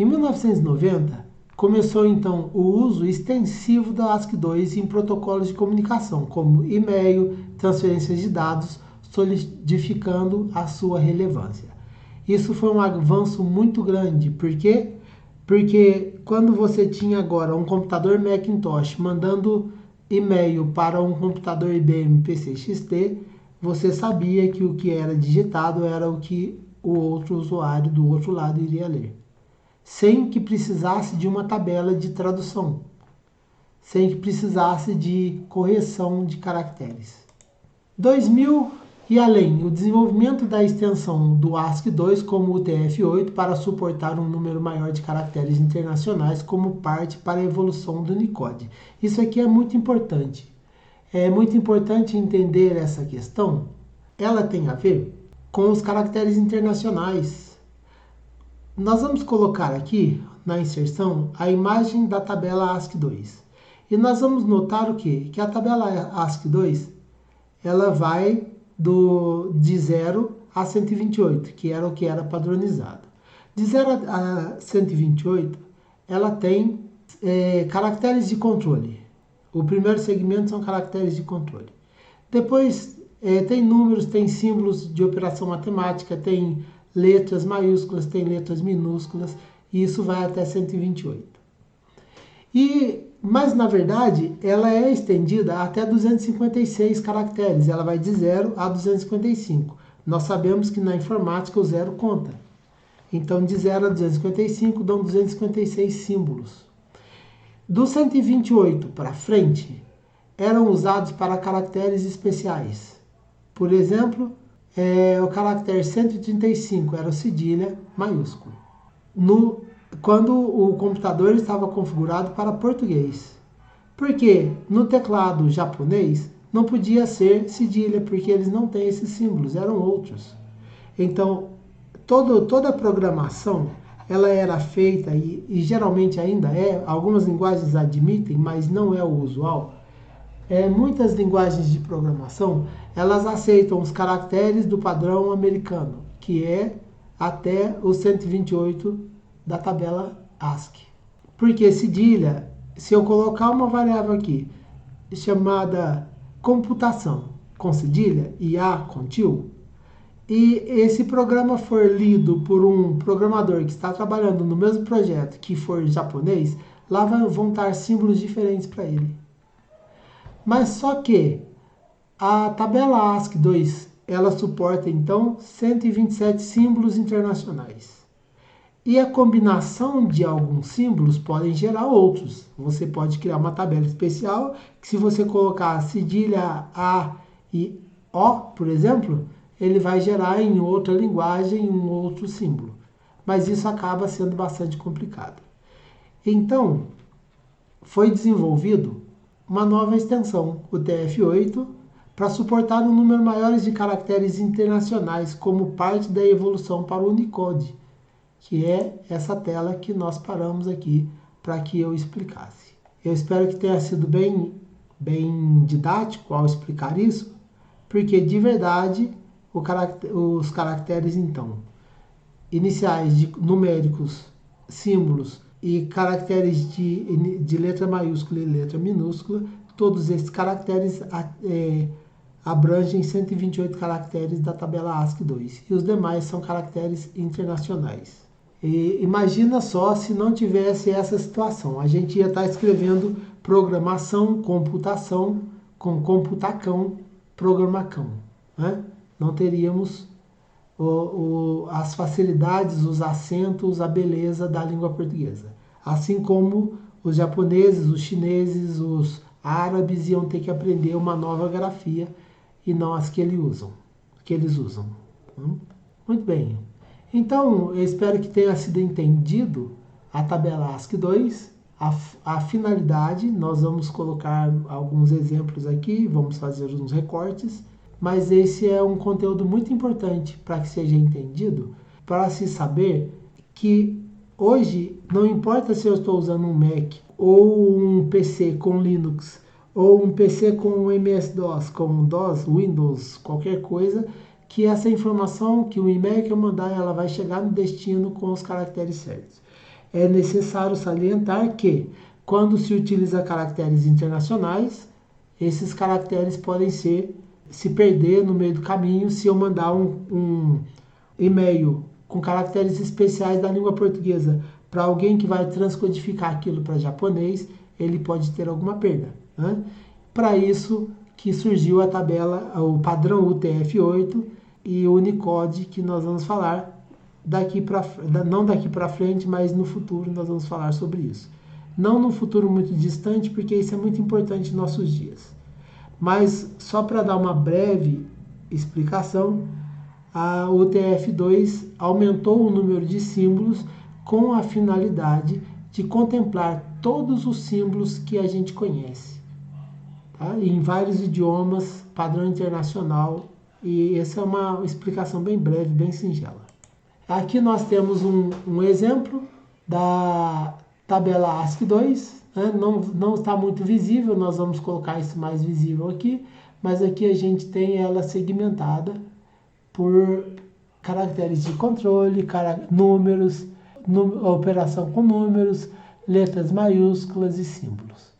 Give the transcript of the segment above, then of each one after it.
Em 1990, começou então o uso extensivo da ASCII-2 em protocolos de comunicação, como e-mail, transferências de dados, solidificando a sua relevância. Isso foi um avanço muito grande, por quê? Porque quando você tinha agora um computador Macintosh mandando e-mail para um computador IBM PC XT, você sabia que o que era digitado era o que o outro usuário do outro lado iria ler, sem que precisasse de uma tabela de tradução, sem que precisasse de correção de caracteres. 2000 e além, o desenvolvimento da extensão do ASCII-2 como UTF-8 para suportar um número maior de caracteres internacionais como parte para a evolução do Unicode. Isso aqui é muito importante. É muito importante entender essa questão. Ela tem a ver com os caracteres internacionais. Nós vamos colocar aqui na inserção a imagem da tabela ASCII-2. E nós vamos notar o quê? Que a tabela ASCII-2 ela vai de 0 a 128, que era o que era padronizado. De 0 a 128, ela tem caracteres de controle. O primeiro segmento são caracteres de controle. Depois tem números, tem símbolos de operação matemática, tem letras maiúsculas, tem letras minúsculas, e isso vai até 128. Mas, na verdade, ela é estendida até 256 caracteres. Ela vai de 0 a 255. Nós sabemos que na informática o zero conta. Então, de 0 a 255 dão 256 símbolos. Do 128 para frente, eram usados para caracteres especiais. Por exemplo, o caractere 135 era o cedilha maiúsculo. Quando o computador estava configurado para português. Porque no teclado japonês não podia ser cedilha, porque eles não têm esses símbolos, eram outros. Então, toda a programação ela era feita, e geralmente ainda é, algumas linguagens admitem, mas não é o usual. Muitas linguagens de programação, elas aceitam os caracteres do padrão americano, que é até o 128 da tabela ASCII. Porque cedilha, se eu colocar uma variável aqui chamada computação com cedilha e A com til, e esse programa for lido por um programador que está trabalhando no mesmo projeto que for japonês, lá vão estar símbolos diferentes para ele. Mas só que a tabela ASCII-2 ela suporta então 127 símbolos internacionais. E a combinação de alguns símbolos podem gerar outros. Você pode criar uma tabela especial que, se você colocar cedilha A e O, por exemplo, ele vai gerar em outra linguagem um outro símbolo. Mas isso acaba sendo bastante complicado. Então, foi desenvolvido uma nova extensão, o UTF-8, para suportar um número maior de caracteres internacionais como parte da evolução para o Unicode, que é essa tela que nós paramos aqui para que eu explicasse. Eu espero que tenha sido bem didático ao explicar isso, porque de verdade os caracteres então iniciais de numéricos, símbolos e caracteres de letra maiúscula e letra minúscula, todos esses caracteres abrangem 128 caracteres da tabela ASCII-2 e os demais são caracteres internacionais. E imagina só se não tivesse essa situação. A gente ia estar escrevendo programação, computação, com computacão, programacão. Né? Não teríamos as facilidades, os acentos, a beleza da língua portuguesa. Assim como os japoneses, os chineses, os árabes iam ter que aprender uma nova grafia e não as que eles usam. Muito bem. Então, eu espero que tenha sido entendido a tabela ASCII-2, a finalidade. Nós vamos colocar alguns exemplos aqui, vamos fazer uns recortes, mas esse é um conteúdo muito importante para que seja entendido, para se saber que hoje, não importa se eu estou usando um Mac, ou um PC com Linux, ou um PC com MS-DOS, com DOS, Windows, qualquer coisa, que essa informação, que o e-mail que eu mandar, ela vai chegar no destino com os caracteres certos. É necessário salientar que, quando se utiliza caracteres internacionais, esses caracteres podem se perder no meio do caminho se eu mandar um e-mail com caracteres especiais da língua portuguesa para alguém que vai transcodificar aquilo para japonês, ele pode ter alguma perda, né? Para isso que surgiu a tabela, o padrão UTF-8 e o Unicode, que nós vamos falar não daqui para frente, mas no futuro nós vamos falar sobre isso. Não no futuro muito distante, porque isso é muito importante em nossos dias. Mas só para dar uma breve explicação, a UTF-2 aumentou o número de símbolos com a finalidade de contemplar todos os símbolos que a gente conhece, tá? Em vários idiomas, padrão internacional, e essa é uma explicação bem breve, bem singela. Aqui nós temos um exemplo da tabela ASCII2, né? Não está muito visível, nós vamos colocar isso mais visível aqui, mas aqui a gente tem ela segmentada por caracteres de controle, números, operação com números, letras maiúsculas e símbolos.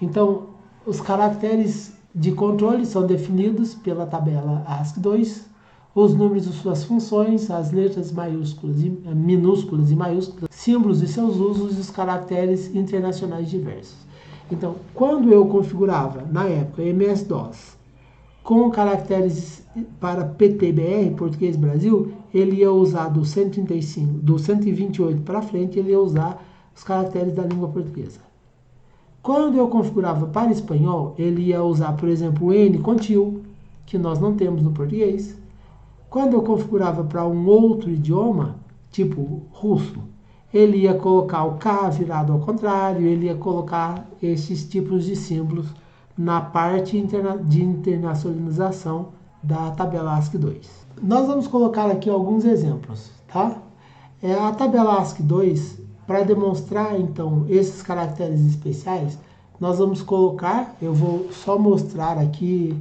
Então, os caracteres de controle são definidos pela tabela ASCII2, os números e suas funções, as letras minúsculas e maiúsculas, símbolos e seus usos e os caracteres internacionais diversos. Então, quando eu configurava, na época, MS-DOS, com caracteres para PTBR, Português Brasil, ele ia usar do 135, do 128 para frente, ele ia usar os caracteres da língua portuguesa. Quando eu configurava para espanhol, ele ia usar, por exemplo, o N com til, que nós não temos no português. Quando eu configurava para um outro idioma, tipo russo, ele ia colocar o K virado ao contrário, ele ia colocar esses tipos de símbolos na parte de internacionalização da tabela ASCII2. Nós vamos colocar aqui alguns exemplos, tá? A tabela ASCII2, para demonstrar então esses caracteres especiais, nós vamos colocar, eu vou só mostrar aqui,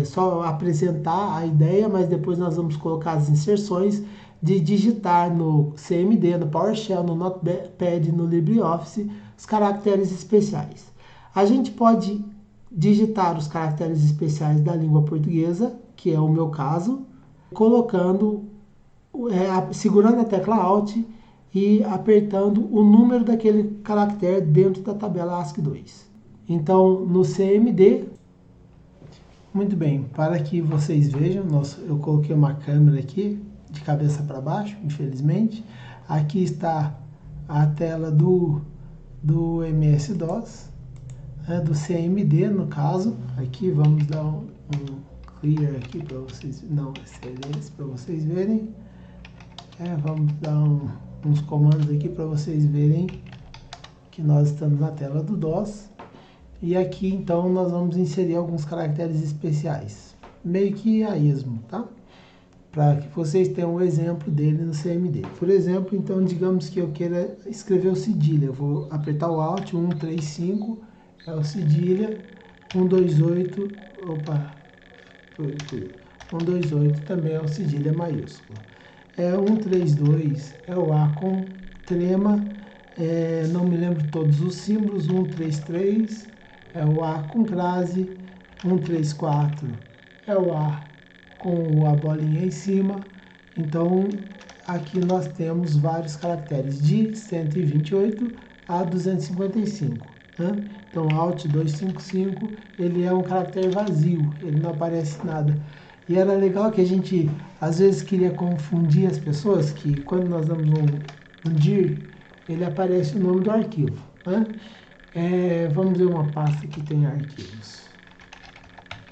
só apresentar a ideia, mas depois nós vamos colocar as inserções de digitar no CMD, no PowerShell, no Notepad, no LibreOffice, os caracteres especiais. A gente pode digitar os caracteres especiais da língua portuguesa, que é o meu caso, colocando, segurando a tecla Alt e apertando o número daquele caractere dentro da tabela ASCII2. Então, no CMD, muito bem, para que vocês vejam, eu coloquei uma câmera aqui, de cabeça para baixo, infelizmente. Aqui está a tela do MS-DOS, do CMD no caso. Aqui vamos dar um clear aqui para vocês, não, excelência, para vocês verem. Vamos dar uns comandos aqui para vocês verem que nós estamos na tela do DOS. E aqui então nós vamos inserir alguns caracteres especiais, meio que a esmo, tá? Para que vocês tenham um exemplo dele no CMD. Por exemplo, então digamos que eu queira escrever o cedilha. Eu vou apertar o Alt, 135, é o cedilha, 128, 128 também é o cedilha maiúsculo. 132 é o A com trema, não me lembro todos os símbolos. 133 é o A com crase, 134 é o A com a bolinha em cima. Então aqui nós temos vários caracteres de 128 a 255, né? Então Alt 255 ele é um caractere vazio, ele não aparece nada. E era legal que a gente às vezes queria confundir as pessoas, que quando nós damos um dir, ele aparece o nome do arquivo, né? Vamos ver uma pasta que tem arquivos.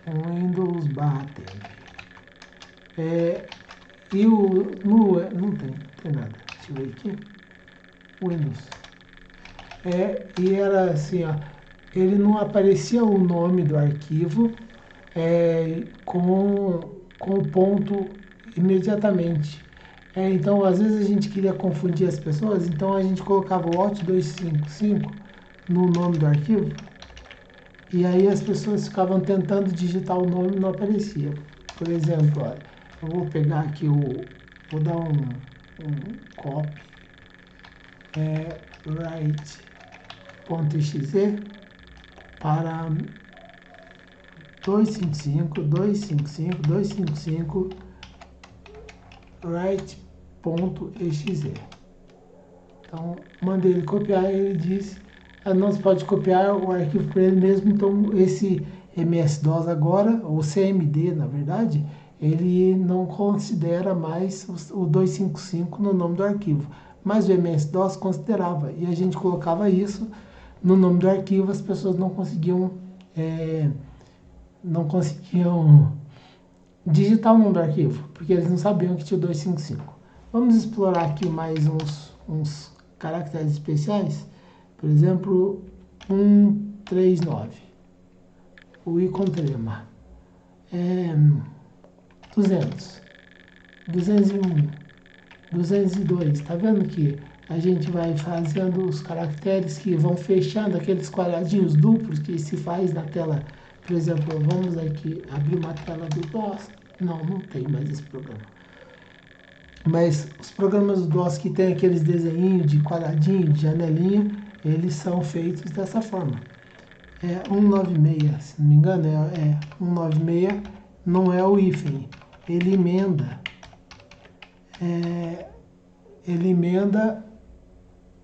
Windows /temp. E não tem nada. Deixa eu ver aqui. Windows. E era assim, ó, ele não aparecia o nome do arquivo com o ponto imediatamente. Então, às vezes a gente queria confundir as pessoas, então a gente colocava o Alt 255 no nome do arquivo, e aí as pessoas ficavam tentando digitar o nome e não aparecia. Por exemplo, olha, eu vou pegar aqui vou dar um copy write.exe para 255 write.exe. Então, mandei ele copiar e ele disse, não se pode copiar o arquivo para ele mesmo, então esse MS-DOS agora, ou CMD na verdade, ele não considera mais o 255 no nome do arquivo, mas o MS-DOS considerava, e a gente colocava isso no nome do arquivo, as pessoas não conseguiam digitar o nome do arquivo, porque eles não sabiam que tinha o 255. Vamos explorar aqui mais uns caracteres especiais, por exemplo, 139, o ícone trema, 200, 201, 202, tá vendo que a gente vai fazendo os caracteres que vão fechando aqueles quadradinhos duplos que se faz na tela. Por exemplo, vamos aqui abrir uma tela do DOS, não tem mais esse programa. Mas os programas do DOS que tem aqueles desenhinhos de quadradinho, de janelinha, eles são feitos dessa forma. 196, se não me engano, 196 não é o hífen, ele emenda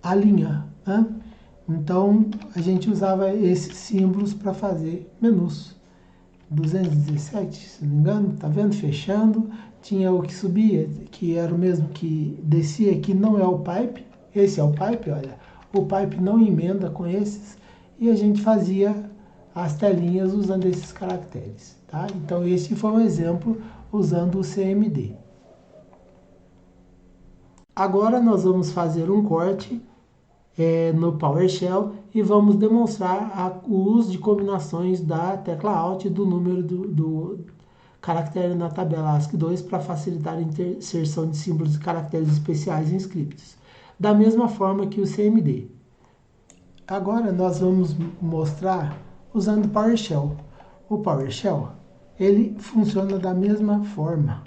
a linha, né? Então a gente usava esses símbolos para fazer menus. 217, se não me engano, tá vendo? Fechando. Tinha o que subia, que era o mesmo que descia, que não é o pipe. Esse é o pipe, olha. O pipe não emenda com esses. E a gente fazia as telinhas usando esses caracteres, tá? Então esse foi um exemplo usando o CMD. Agora nós vamos fazer um corte no PowerShell e vamos demonstrar o uso de combinações da tecla Alt e do número do caractere na tabela ASCII2 para facilitar a inserção de símbolos e caracteres especiais em scripts, da mesma forma que o CMD. Agora nós vamos mostrar usando o PowerShell. O PowerShell, ele funciona da mesma forma.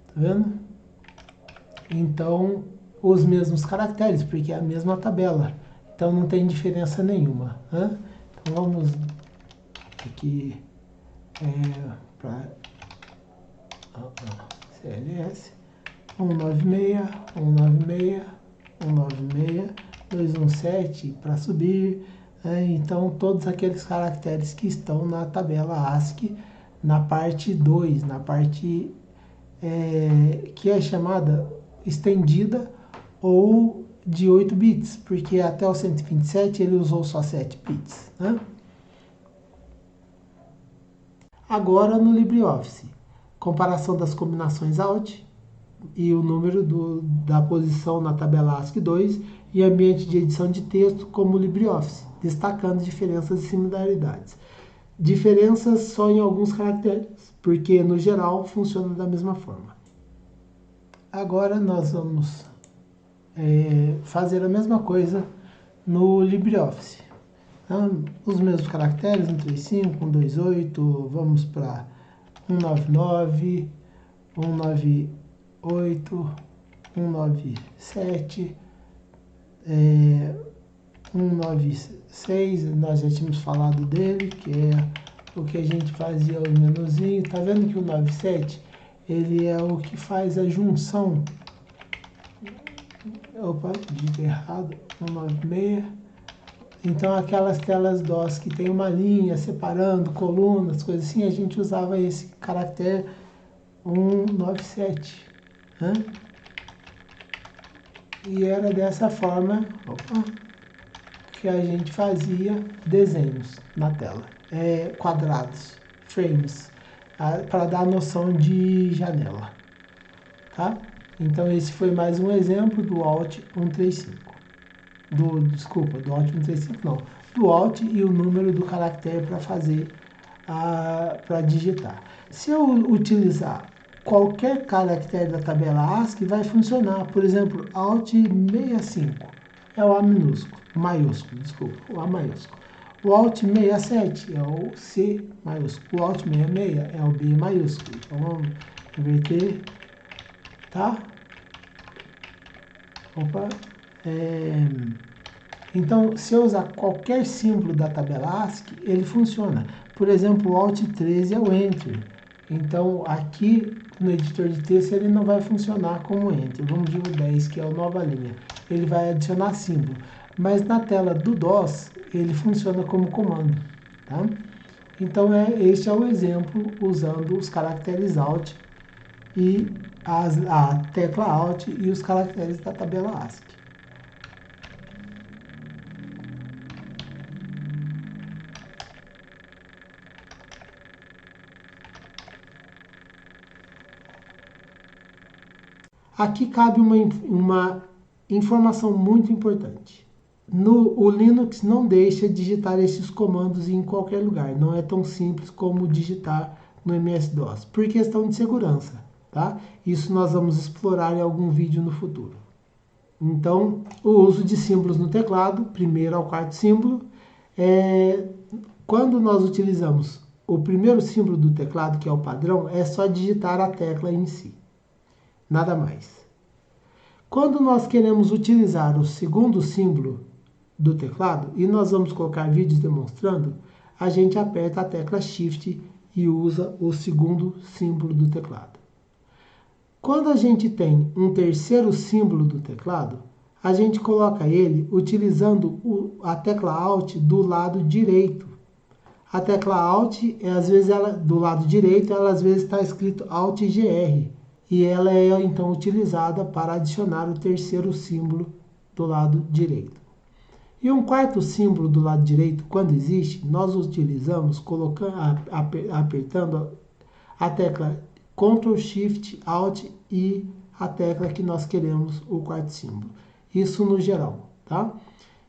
Tá vendo? Então, os mesmos caracteres, porque é a mesma tabela. Então, não tem diferença nenhuma. Né? Então, vamos aqui para CLS 196, 196, 196, 217 para subir. Então, todos aqueles caracteres que estão na tabela ASCII, na parte 2, na parte que é chamada estendida ou de 8 bits, porque até o 127 ele usou só 7 bits. Né? Agora no LibreOffice, comparação das combinações Alt e o número da posição na tabela ASCII2 e ambiente de edição de texto como LibreOffice, destacando diferenças e similaridades. Diferenças só em alguns caracteres, porque no geral funciona da mesma forma. Agora nós vamos fazer a mesma coisa no LibreOffice. Então, os mesmos caracteres, 135, 128, vamos para 199, 198, 197, 196, nós já tínhamos falado dele, que é o que a gente fazia o menuzinho. Tá vendo que o 97 ele é o que faz a junção. Opa, digitei errado. 196. Então, aquelas telas DOS que tem uma linha separando, colunas, coisas assim, a gente usava esse caractere 197. Né? E era dessa forma que a gente fazia desenhos na tela. Quadrados, frames, para dar a noção de janela. Tá? Então, esse foi mais um exemplo do Alt 135. Desculpa, do Alt 135 não. Do Alt e o número do caractere para fazer, para digitar. Se eu utilizar qualquer caractere da tabela ASCII, vai funcionar. Por exemplo, Alt 65 é o A maiúsculo, desculpa, o A maiúsculo. O Alt 67 é o C maiúsculo. O Alt 66 é o B maiúsculo. Então, vamos inverter. tá? Opa. Então, se eu usar qualquer símbolo da tabela ASCII, ele funciona. Por exemplo, o Alt 13 é o Enter. Então, aqui no editor de texto, ele não vai funcionar como Enter. Vamos ver o 10, que é a nova linha. Ele vai adicionar símbolo. Mas na tela do DOS, ele funciona como comando. Tá? Então, este é o exemplo usando os caracteres Alt e a tecla Alt e os caracteres da tabela ASCII. Aqui cabe uma informação muito importante. O Linux não deixa digitar esses comandos em qualquer lugar. Não é tão simples como digitar no MS-DOS, por questão de segurança. Tá? Isso nós vamos explorar em algum vídeo no futuro. Então, o uso de símbolos no teclado, primeiro ao quarto símbolo, quando nós utilizamos o primeiro símbolo do teclado, que é o padrão, é só digitar a tecla em si. Nada mais. Quando nós queremos utilizar o segundo símbolo do teclado, e nós vamos colocar vídeos demonstrando, a gente aperta a tecla Shift e usa o segundo símbolo do teclado. Quando a gente tem um terceiro símbolo do teclado, a gente coloca ele utilizando a tecla Alt do lado direito. A tecla Alt, às vezes, do lado direito, ela às vezes está escrito Alt GR. E ela é então utilizada para adicionar o terceiro símbolo do lado direito. E um quarto símbolo do lado direito, quando existe, nós utilizamos apertando a tecla Ctrl Shift Alt e a tecla que nós queremos o quarto símbolo. Isso no geral, tá?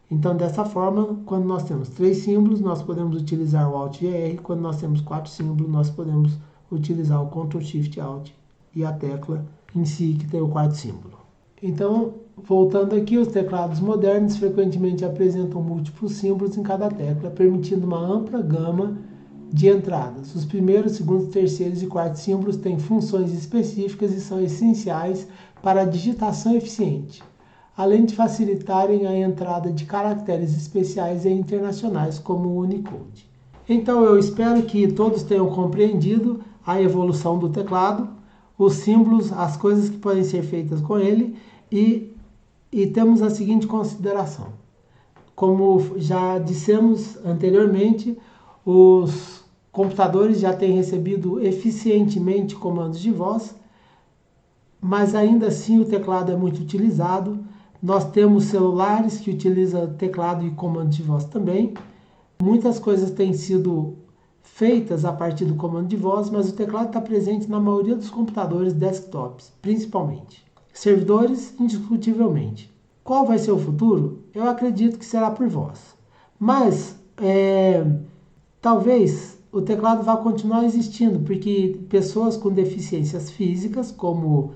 Então, dessa forma, quando nós temos 3 símbolos, nós podemos utilizar o Alt GR. Quando nós temos 4 símbolos, nós podemos utilizar o Ctrl Shift Alt e a tecla em si, que tem o quarto símbolo. Então, voltando aqui, os teclados modernos frequentemente apresentam múltiplos símbolos em cada tecla, permitindo uma ampla gama de entradas. Os primeiros, segundos, terceiros e quartos símbolos têm funções específicas e são essenciais para a digitação eficiente, além de facilitarem a entrada de caracteres especiais e internacionais como o Unicode. Então, eu espero que todos tenham compreendido a evolução do teclado, os símbolos, as coisas que podem ser feitas com ele, e temos a seguinte consideração. Como já dissemos anteriormente, os computadores já têm recebido eficientemente comandos de voz, mas ainda assim o teclado é muito utilizado. Nós temos celulares que utilizam teclado e comando de voz também. Muitas coisas têm sido feitas a partir do comando de voz, mas o teclado está presente na maioria dos computadores desktops, principalmente. Servidores, indiscutivelmente. Qual vai ser o futuro? Eu acredito que será por voz. Mas, talvez o teclado vá continuar existindo, porque pessoas com deficiências físicas, como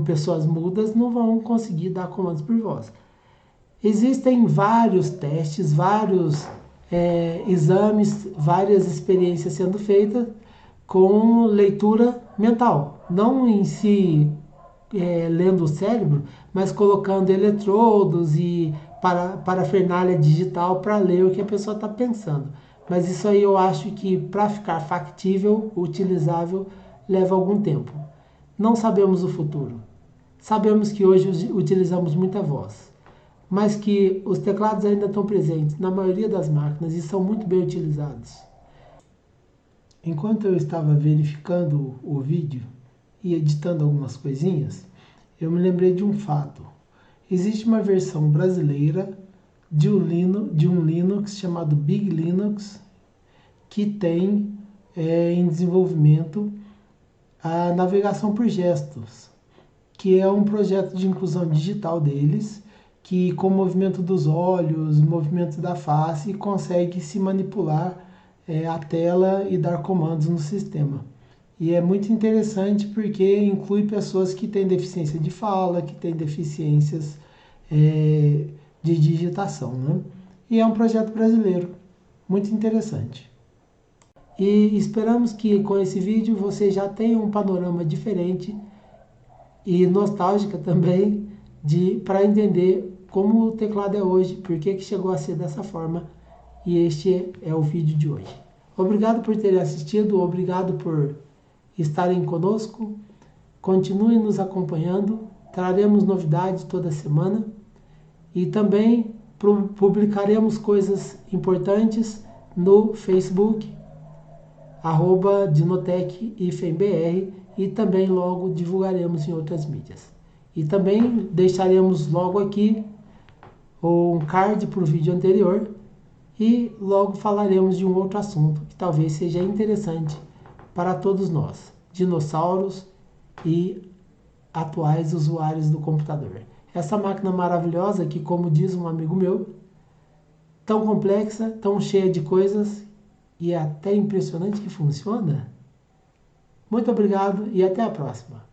pessoas mudas, não vão conseguir dar comandos por voz. Existem vários testes, vários exames, várias experiências sendo feitas com leitura mental. Não em si lendo o cérebro, mas colocando eletrodos e parafernália digital para ler o que a pessoa está pensando. Mas isso aí eu acho que para ficar factível, utilizável, leva algum tempo. Não sabemos o futuro. Sabemos que hoje utilizamos muita voz, mas que os teclados ainda estão presentes na maioria das máquinas e são muito bem utilizados. Enquanto eu estava verificando o vídeo e editando algumas coisinhas, eu me lembrei de um fato. Existe uma versão brasileira de um Linux chamado Big Linux, que tem em desenvolvimento a navegação por gestos, que é um projeto de inclusão digital deles, que com o movimento dos olhos, movimento da face, consegue se manipular a tela e dar comandos no sistema. E é muito interessante porque inclui pessoas que têm deficiência de fala, que têm deficiências de digitação, né? E é um projeto brasileiro, muito interessante. E esperamos que com esse vídeo você já tenha um panorama diferente e nostálgica também para entender como o teclado é hoje, por que chegou a ser dessa forma, e este é o vídeo de hoje. Obrigado por terem assistido, obrigado por estarem conosco, continuem nos acompanhando, traremos novidades toda semana e também publicaremos coisas importantes no Facebook, @dinotech_br, e também logo divulgaremos em outras mídias. E também deixaremos logo aqui um card para o vídeo anterior e logo falaremos de um outro assunto que talvez seja interessante para todos nós, dinossauros e atuais usuários do computador. Essa máquina maravilhosa que, como diz um amigo meu, tão complexa, tão cheia de coisas e até impressionante que funciona. Muito obrigado e até a próxima.